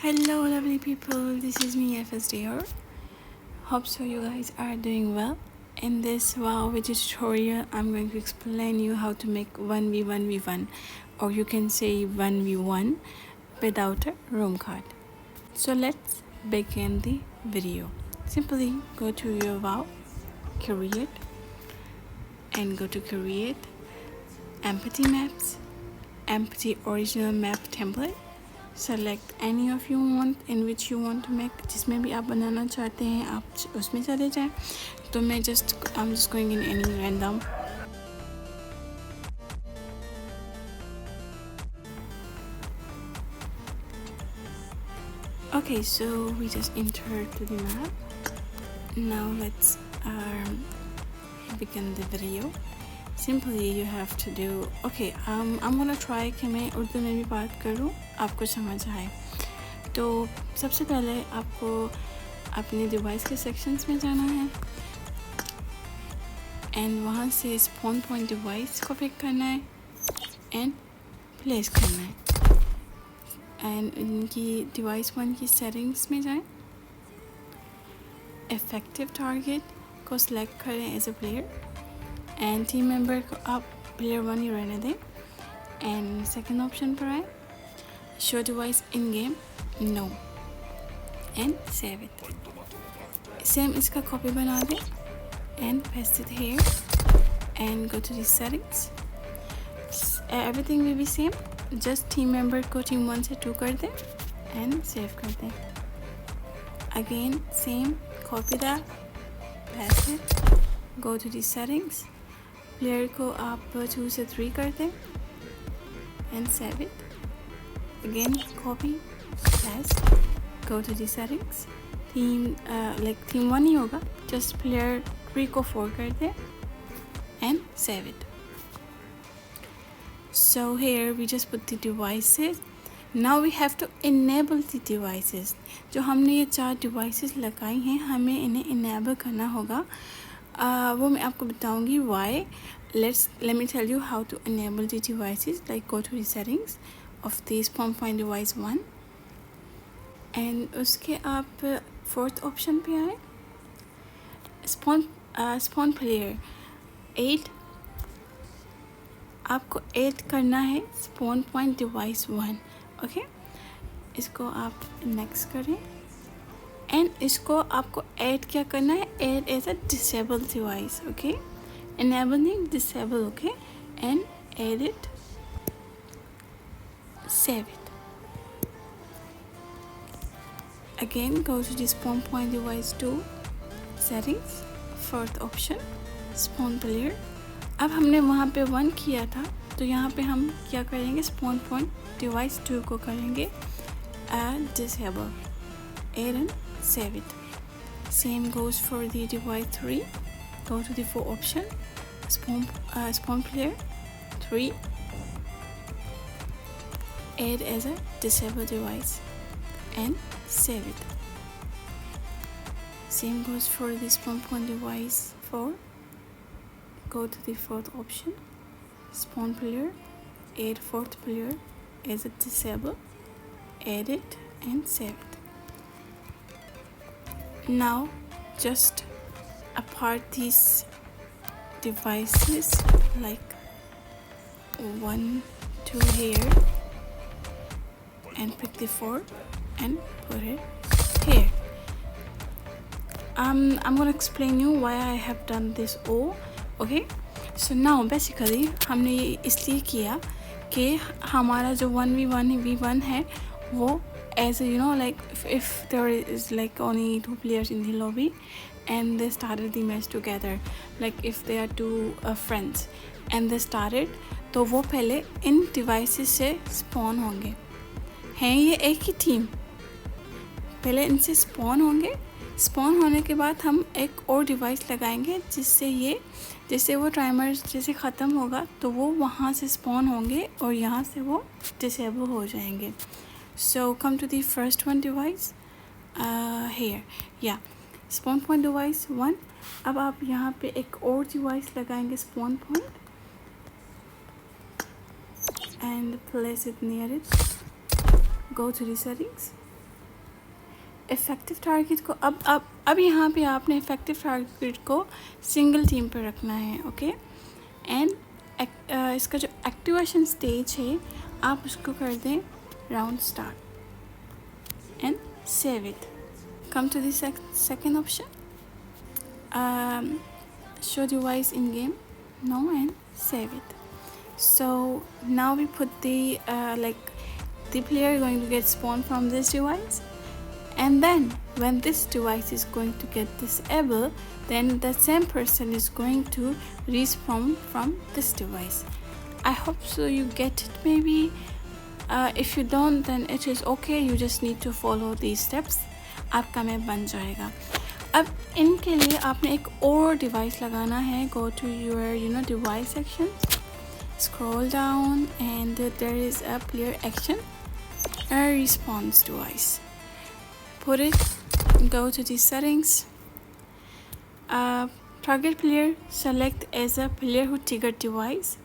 Hello lovely people, this is me FSDR. Hope so you guys are doing well. In this wow video tutorial I'm going to explain you how to make 1v1v1 or you can say 1v1 without a room card. So let's begin the video. Simply go to your wow, create, and go to create, empty maps, empty original map template. Select any of you want in which you want to make, जिसमें भी आप बनाना चाहते हैं आप उसमें चले जाएं. तो मैं I'm just going in any random. Okay, so we just enter to the map. Now let's begin the video. Simply you have to do okay. I'm gonna try कि मैं उर्दू में भी बात करूँ आपको समझ आए. तो सबसे पहले आपको अपने डिवाइस के सेक्शंस में जाना है एंड वहाँ से स्पॉन पॉइंट डिवाइस को पिक करना है एंड प्लेस करना है एंड इनकी डिवाइस 1 की सेटिंग्स में जाएं. इफेक्टिव टारगेट को सिलेक्ट करें as a player and team member को आप प्लेयर 1 ही रहने दें. एंड सेकंड ऑप्शन पर आए show device in game no and save it. Same इसका कॉपी बना दें and paste it here and go to the settings. Everything will be same, just team member को टीम 1 से 2 कर दें एंड सेव कर दें. Again same, copy that, paste it, go to the settings. Player को आप 2 से 3 कर दें and save it. Again copy, paste, go to the settings. Team 1 ही होगा, जस्ट प्लेयर 3 को 4 कर दें and save it. So here we just put the devices. Now we have to enable the devices. जो हमने ये 4 devices लगाई हैं हमें इन्हें enable करना होगा. वो मैं आपको बताऊंगी why. Let me tell you how to enable the devices. Like go to the settings of the spawn point device 1 and उसके आप 4th option पे आए. spawn player 8 आपको ऐड करना है spawn point device 1. ओके, इसको आप नेक्स्ट करें एंड इसको आपको ऐड क्या करना है, add as a disable device. Okay, enable नहीं disable. Okay, and add it, save it. Again go to the spawn point device 2 settings, 4th option spawn player. अब हमने वहाँ पे 1 किया था तो यहाँ पे हम क्या करेंगे, स्पॉन पॉइंट डिवाइस 2 को करेंगे disable, add and save it. Same goes for the device 3. Go to the 4 option spawn player 3, add as a disable device and save it. Same goes for the spawn point device 4. Go to the 4th option spawn player, add 4th player as a disable, add it and save it. Now just apart these devices like 1, 2 here and pick the 4 and put it here. I'm gonna explain you why I have done this all. Okay, so now basically हमने ये इसलिए किया कि हमारा जो 1v1 है वो as you know like if there is like only 2 players in the lobby and they started the match together, like if they are 2 friends and they started, तो वो पहले इन डिवाइसेस से स्पॉन होंगे. हैं ये एक ही टीम, पहले इनसे स्पॉन होंगे. स्पॉन होने के बाद हम एक और डिवाइस लगाएंगे जिससे वो टाइमर जैसे ख़त्म होगा तो वो वहाँ से स्पॉन होंगे और यहाँ से वो डिसेबल हो जाएंगे. So come to the first one device here, या स्पॉन पॉइंट डिवाइस 1. अब आप यहाँ पे एक और डिवाइस लगाएंगे spawn point and place it near it. Go to the settings, effective target को अब यहाँ पे आपने इफ़ेक्टिव टारगेट को सिंगल टीम पे रखना है, ओके। एंड इसका जो एक्टिवेशन स्टेज है आप उसको कर दें round start and save it. Come to the second option, show device in game, no, and save it. So now we put the the player going to get spawned from this device, and then when this device is going to get disabled, then the same person is going to respawn from this device. I hope so you get it. Maybe if you don't, then it is okay, you just need to follow these steps. आपका map बन जाएगा। अब इनके लिए आपने एक और device लगाना है। Go to your device section, scroll down and there is a player action, a response device. Put it, go to the settings, target player select as a player who triggered device,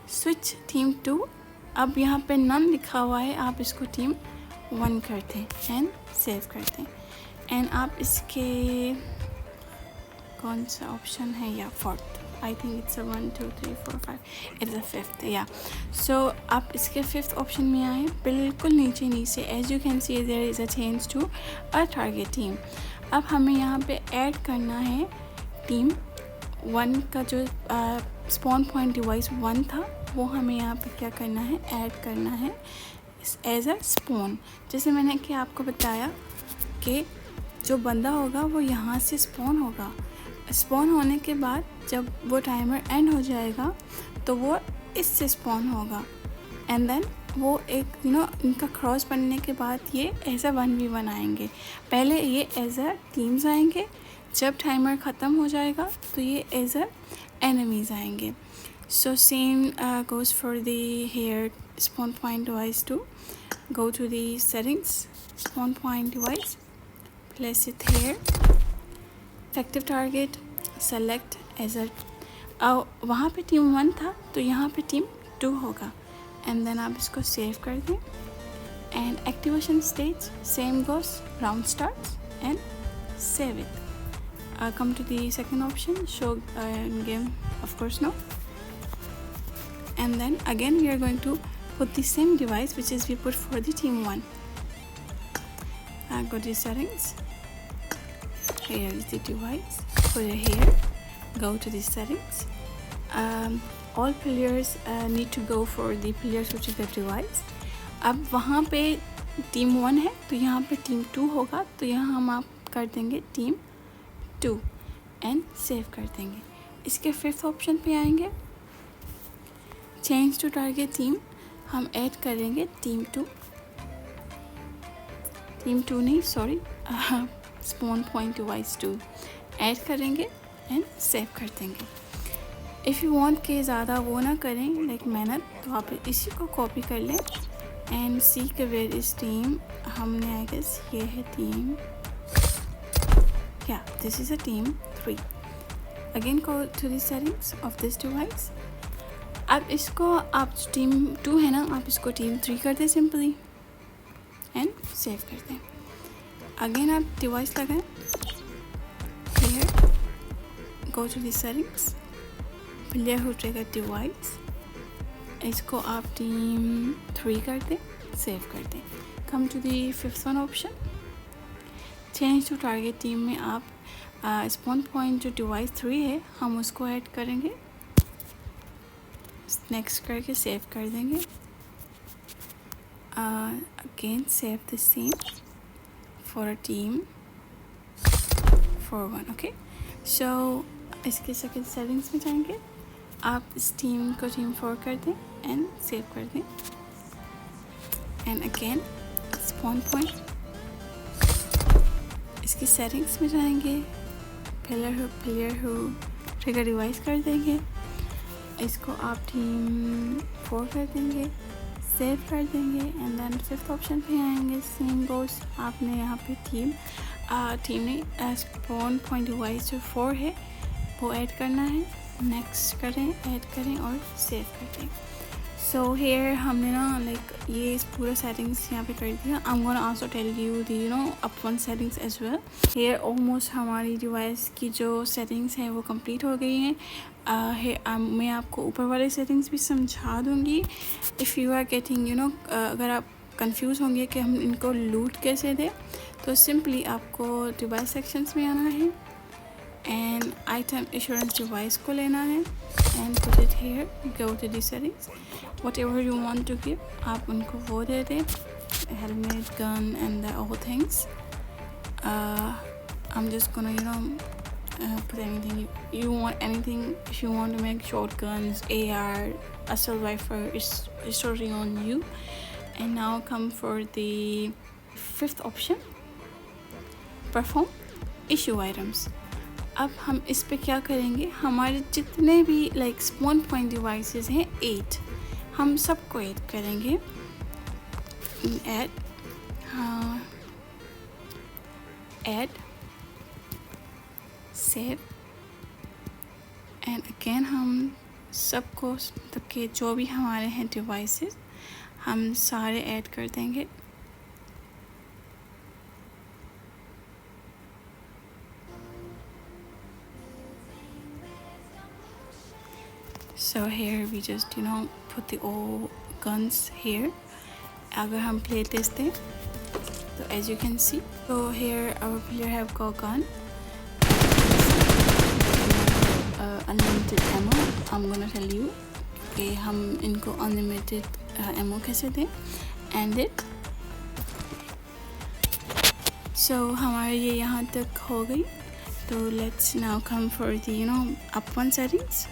switch team 2. अब यहाँ पे none लिखा हुआ है, आप इसको team 1 करते हैं एंड सेव करते हैं। एंड आप इसके कौन सा ऑप्शन है, या fourth, I think it's 1 2 3 4 5, it's a fifth, या सो आप इसके फिफ्थ ऑप्शन में आए, बिल्कुल नीचे as you can see there is a change to a target team. अब हमें यहाँ पे ऐड करना है टीम 1 का जो स्पॉन पॉइंट डिवाइस 1 था, वो हमें यहाँ पे क्या करना है, ऐड करना है एज अ स्पॉन। जैसे मैंने कि आपको बताया कि जो बंदा होगा वो यहाँ से स्पॉन होगा, स्पॉन होने के बाद जब वो टाइमर एंड हो जाएगा तो वो इससे स्पॉन होगा, एंड देन वो एक इनका क्रॉस बनने के बाद ये एज अ 1v1 आएंगे। पहले ये एज अ टीम्स आएंगे, जब टाइमर ख़त्म हो जाएगा तो ये एज अ एनिमीज़ आएंगे। So same goes for the here spawn point device too. Go to the settings, spawn point device, place it here, effective target select as a वहाँ पे टीम 1 था तो यहाँ पे टीम 2 होगा, एंड देन आप इसको सेव कर दें। And activation stage same goes round start and save it. Come to the second option, show game, of course no, and then again we are going to put the same device which is we put for the team 1. Go to settings, here is the device, put it here, go to the settings, all players need to go for the players which is the device. अब वहाँ पे team 1 है तो यहाँ पे team 2 होगा, तो यहाँ हम आप कर देंगे टीम 2 एंड सेव कर देंगे। इसके फिफ्थ ऑप्शन पे आएंगे, चेंज टू टारगेट टीम, हम ऐड करेंगे टीम 2 नहीं, sorry, spawn point device 2 add करेंगे एंड सेव कर देंगे। इफ़ यू वांट के ज़्यादा वो ना करें लाइक मेहनत, तो आप इसी को कॉपी कर लें एंड सी के वेयर इस टीम, हमने आई गेस ये है टीम, या this is a team 3। Again go to the settings of this device. अब इसको आप टीम 2 है ना, आप इसको टीम 3 कर दें सिंपली एंड सेव कर दें। अगेन आप डिवाइस लगाएं, here go to the settings, player who trigger device, इसको आप टीम 3 कर दें, सेव कर दें। Come to the fifth one option, change to target team में आप स्पॉन पॉइंट जो डिवाइस 3 है हम उसको ऐड करेंगे, नेक्स्ट करके सेव कर देंगे। Again save the same for a team 4-1, okay. So इसके सेकंड सेटिंग्स में जाएंगे, आप इस टीम को टीम 4 कर दें एंड सेव कर दें, एंड अगेन स्पॉन पॉइंट, इसकी सेटिंग्स में जाएंगे, प्लेयर हु ट्रिगर डिवाइस कर देंगे, इसको आप टीम 4 कर देंगे, सेव कर देंगे, एंड देन फिफ्थ ऑप्शन पे आएंगे, सेम गोस, आपने यहाँ पे टीम ने स्पॉन पॉइंट डिवाइस जो 4 है वो ऐड करना है, नेक्स्ट करें, ऐड करें और सेव कर दें। सो हेयर हमने ना लाइक ये इस पूरा सेटिंग्स यहाँ पे कर दिया. I am gonna also tell you the up one settings as well. Here almost हमारी डिवाइस की जो सेटिंग्स हैं वो कंप्लीट हो गई हैं. मैं आपको ऊपर वाले सेटिंग्स भी समझा दूँगी. इफ़ यू आर गेटिंग अगर आप कंफ्यूज होंगे कि हम इनको लूट कैसे दें, तो सिंपली आपको डिवाइस सेक्शंस में आना है एंड आइटम इंश्योरेंस डिवाइस को लेना है and put it here. Go to the settings, whatever you want to give आप उनको वो दे दें. Helmet, gun and all things. I'm just gonna put anything you want. Anything if you want to make shotguns, AR, assault rifle, it's totally on you. And now come for the fifth option, perform issue items. अब हम इस पे क्या करेंगे, हमारे जितने भी like spawn point devices हैं 8, हम सबको ऐड करेंगे. ऐड सेव एंड अगेन हम सबको मतलब कि जो भी हमारे हैं डिवाइसेस हम सारे ऐड कर देंगे. So here we just put the all guns here. अगर हम playlist दें तो as you can see, so here our player have got gun, unlimited ammo. I'm gonna tell you कि हम इनको unlimited ammo कैसे दें. And it so हमारे ये यहाँ तक हो गई. तो let's now come for the up one settings.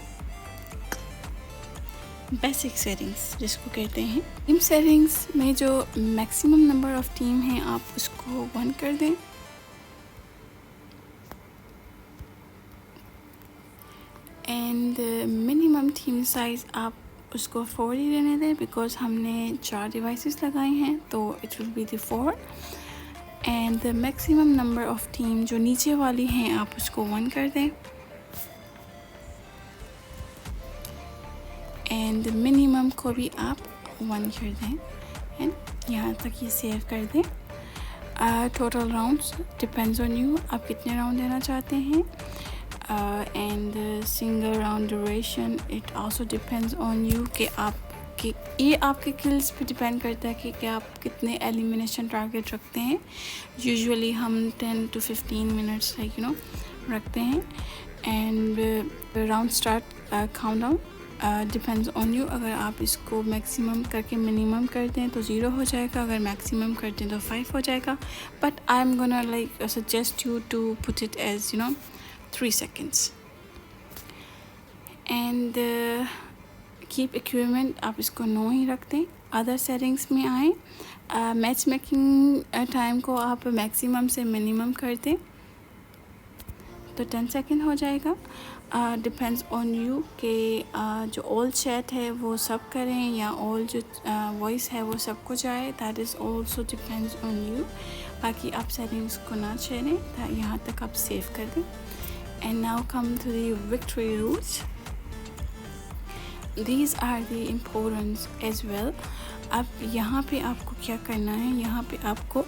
Basic settings जिसको कहते हैं. टीम सेटिंग्स में जो मैक्सिमम नंबर ऑफ़ टीम हैं आप उसको 1 कर दें. एंड मिनिमम टीम साइज़ आप उसको 4 ही रहने दें बिकॉज हमने 4 डिवाइसेस लगाए हैं तो it will be the 4. And the maximum number of team जो नीचे वाली हैं आप उसको 1 कर दें. एंड मिनिमम को भी आप 1 कर दें एंड यहाँ तक ये सेव कर दें. Total rounds depends on you, आप कितने राउंड देना चाहते हैं. And single round duration it also depends on you कि आपके ये आपके किल्स पे डिपेंड करता है कि आप कितने एलिमिनेशन टारगेट रखते हैं. यूजुअली हम 10 to 15 मिनट्स रखते हैं. And round start countdown depends on you. अगर आप इसको मैक्सिमम करके मिनिमम करते हैं तो 0 हो जाएगा, अगर मैक्सिमम करते हैं तो 5 हो जाएगा. But I am gonna like suggest you to put it as 3 seconds. And keep equipment आप इसको 9 ही रखते हैं. अदर सेटिंग्स में आए. मैच मेकिंग टाइम को आप मैक्सिमम से मिनिमम कर दें तो 10 सेकेंड हो जाएगा. डिपेंड्स ऑन यू कि जो ऑल चैट है वो सब करें या ऑल जो वॉइस है वो सबको जाए. That is also depends on you. बाकी आप सेटिंग्स को ना छेड़ें, यहाँ तक आप सेव कर दें. And now come to the victory rules. These are the importance as well. अब यहाँ पे आपको क्या करना है, यहाँ पे आपको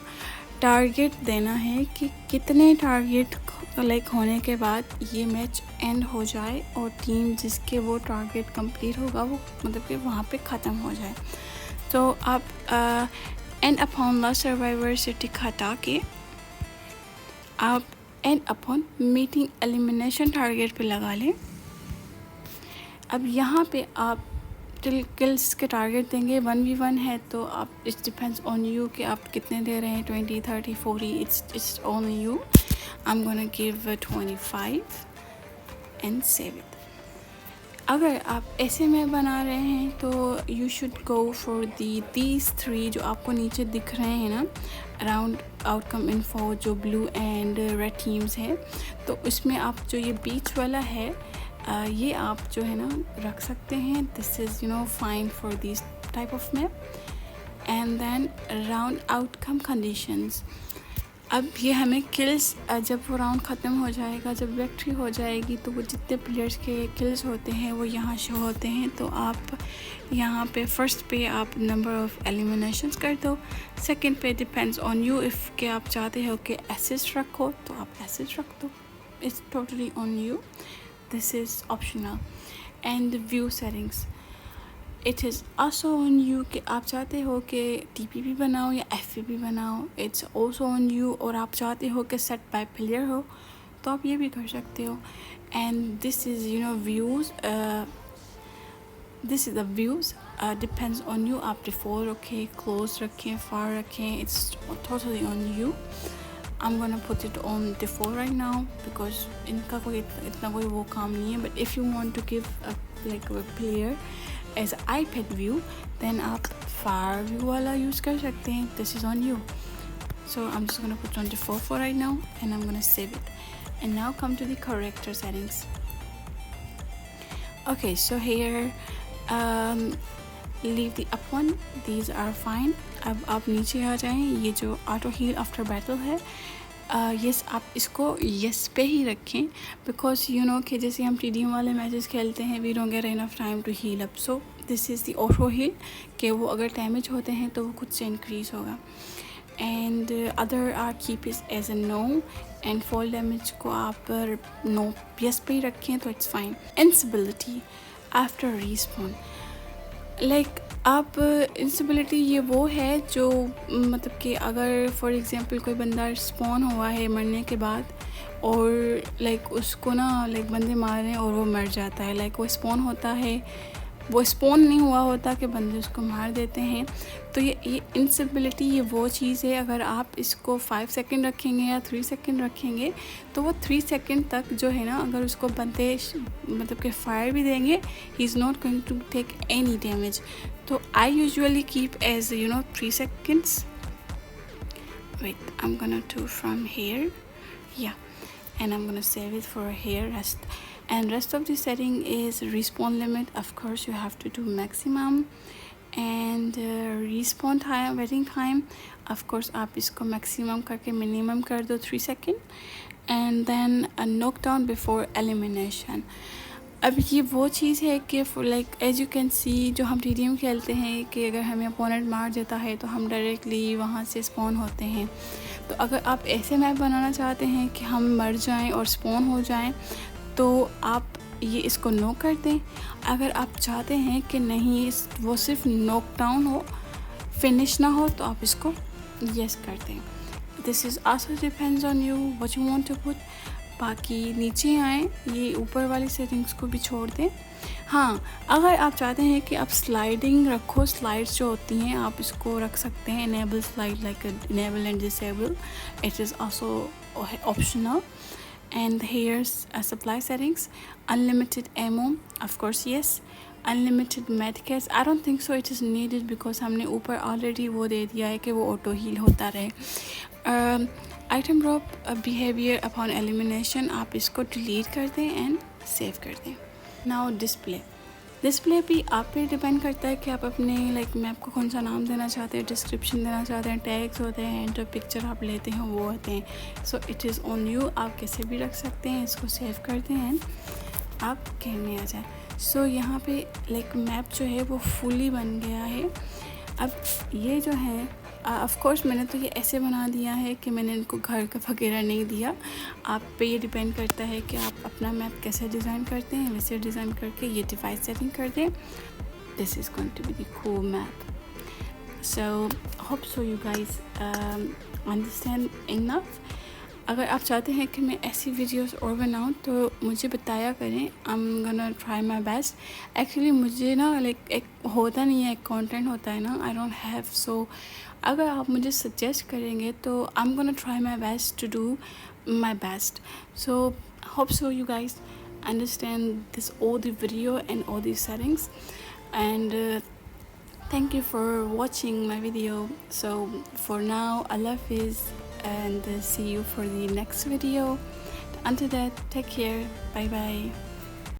टारगेट देना है कि कितने टारगेट लाइक होने के बाद ये मैच एंड हो जाए और टीम जिसके वो टारगेट कंप्लीट होगा वो मतलब कि वहाँ पे ख़त्म हो जाए. तो आप एंड अपॉन लास्ट सर्वाइवर से टिक हटा के आप and upon meeting elimination target पे लगा लें. अब यहाँ पे आप किल्स के टारगेट देंगे. 1v1 है तो आप इट्स डिपेंड्स ऑन यू कि आप कितने दे रहे हैं, 20, 30, 40. It's on you. I am gonna give 25 and save it. अगर आप ऐसे में बना रहे हैं तो you should go for these 3 जो आपको नीचे दिख रहे हैं ना, अराउंड आउटकम इन्फो जो ब्लू एंड रेड टीम्स है. तो उसमें आप जो ये बीच वाला है ये आप जो है ना रख सकते हैं. This is fine for this type of map. And then round outcome conditions. अब ये हमें किल्स, जब वो राउंड ख़त्म हो जाएगा, जब विक्ट्री हो जाएगी, तो वो जितने प्लेयर्स के किल्स होते हैं वो यहाँ शो होते हैं। तो आप यहाँ पे फर्स्ट पे आप नंबर ऑफ़ एलिमिनेशंस कर दो, सेकंड पे डिपेंड्स ऑन यू, इफ़ के आप चाहते हो कि असिस्ट रखो तो आप असिस्ट रख दो, it's totally on you, this is optional. And view settings, it is also on you कि आप चाहते हो कि TPP बनाओ या FPP बनाओ, इट्स आल्सो ऑन यू। और आप चाहते हो कि सेट बाय प्लेयर हो तो आप ये भी कर सकते हो। And this is views, this is the views, depends on you, आप डिफ़ॉल्ट रखें, क्लोज रखें, फार रखें, it's totally on you. I'm gonna put it on default right now because इनका कोई इतना कोई वो काम नहीं है। But if you want to give a player as iPad view, then आप far view वाला यूज़ कर सकते हैं, this is on you. So I'm just gonna put it on default for right now and I'm gonna save it. And now come to the character settings. Okay, so here leave the up one, these are fine. अब आप नीचे आ जाएं, ये जो auto heal after battle है, yes आप इसको yes पे ही रखें, बिकॉज कि जैसे हम TDM वाले मैचेस खेलते हैं, we don't get enough time to heal up, so this is the auto heal कि वो अगर डैमेज होते हैं तो वो खुद से इंक्रीज़ होगा। And other are keep is as a no, and fall damage को आप नो यस पे ही रखें तो it's fine. Instability after respawn, like आप इंस्टेबिलिटी ये वो है जो मतलब कि अगर फॉर एग्ज़ाम्पल कोई बंदा स्पॉन हुआ है मरने के बाद और लाइक उसको ना बंदे मार रहे हैं और वो मर जाता है, लाइक वो स्पॉन होता है, वो स्पॉन नहीं हुआ होता कि बंदे उसको मार देते हैं। तो ये इंस्टेबिलिटी ये वो चीज़ है, अगर आप इसको 5 सेकंड रखेंगे या 3 सेकंड रखेंगे तो वो 3 सेकंड तक जो है ना, अगर उसको बंदे मतलब कि फायर भी देंगे, he is not going to take any damage. तो I usually keep as 3 seconds. Wait, I'm gonna do from here, yeah, and I'm gonna save it for here rest. And rest of the setting is respawn limit, of course you have to do maximum, and respawn time, waiting time, of course आप इसको maximum करके minimum कर दो 3 seconds. And then a knockdown before elimination. अब ये वो चीज़ है कि like as you can see, जो हम TDM खेलते हैं कि अगर हमें अपोनेंट मार देता है तो हम डायरेक्टली वहाँ से स्पॉन होते हैं। तो अगर आप ऐसे मैप बनाना चाहते हैं कि हम मर जाएं और स्पॉन हो जाएं, तो आप ये इसको नो कर दें। अगर आप चाहते हैं कि नहीं वो सिर्फ नॉक डाउन हो, फिनिश ना हो, तो आप इसको यस कर दें। This is also depends on you what you want to put. बाकी नीचे आएँ, ये ऊपर वाली सेटिंग्स को भी छोड़ दें। हाँ, अगर आप चाहते हैं कि आप स्लाइडिंग रखो, स्लाइड्स जो होती हैं आप इसको रख सकते हैं, enable slide, like enable and disable, it is also optional. And here's supply settings, unlimited ammo, of course yes, unlimited medkits, I don't think so it is needed because हमने ऊपर already वो दे दिया है कि वो auto heal होता रहे। item drop behavior upon elimination, आप इसको delete कर दें and save कर दें। now डिस्प्ले भी आप पे डिपेंड करता है कि आप अपने लाइक मैप को कौन सा नाम देना चाहते हैं, डिस्क्रिप्शन देना चाहते हैं, टैग्स होते हैं, जो पिक्चर आप लेते हैं वो होते हैं। So it is on you, आप कैसे भी रख सकते हैं। इसको सेव करते हैं, आप गेम में आ जाए। सो यहाँ पे लाइक मैप जो है वो फुली बन गया है। अब ये जो है ऑफ़ कोर्स मैंने तो ये ऐसे बना दिया है कि मैंने इनको घर का वगैरह नहीं दिया। आप पे ये डिपेंड करता है कि आप अपना मैप कैसे डिज़ाइन करते हैं, वैसे डिज़ाइन करके ये डिवाइस सेटिंग कर दें। This is going to be the cool map. So hope so you guys understand enough. अगर आप चाहते हैं कि मैं ऐसी वीडियोस और बनाऊं तो मुझे बताया करें, आई am gonna try my best. Actually मुझे ना लाइक एक होता नहीं है, एक कंटेंट होता है ना, आई डोंट हैव। सो अगर आप मुझे सजेस्ट करेंगे तो I am gonna try my best to do my best. So hope so you guys understand this all the video and all these settings, and thank you for watching my video. So for now, Allah Hafiz, and see you for the next video. Until that, take care. Bye bye.